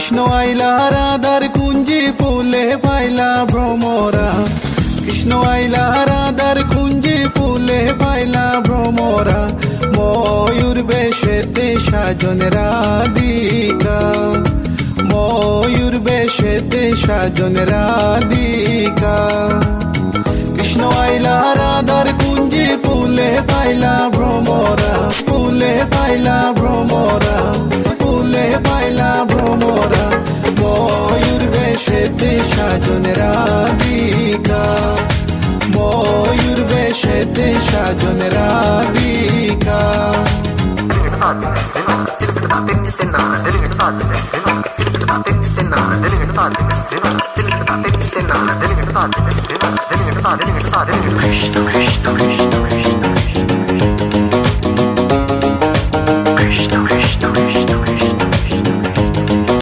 কৃষ্ণ আইলা রাধার কুঞ্জি ফুলে পাইলা ভ্রমরা, কৃষ্ণ আইলা রাধার কুঞ্জি ফুলে পাইলা ভ্রমরা, ময়ূর বেশেতে সাজন রাধিকা, ময়ূর বেশেতে সাজন রাধিকা। কৃষ্ণ আইলা রাধার কুঞ্জি ফুলে পাইলা ভ্রমরা, ফুলে পাইলা ভ্রমরা, ফুলে পাইলা ভ্রমরা, ময়ূর বেশেতে সাজন রাধিকা, ময়ূর বেশেতে সাজন Radhika. Krishna Krishna Krishna Krishna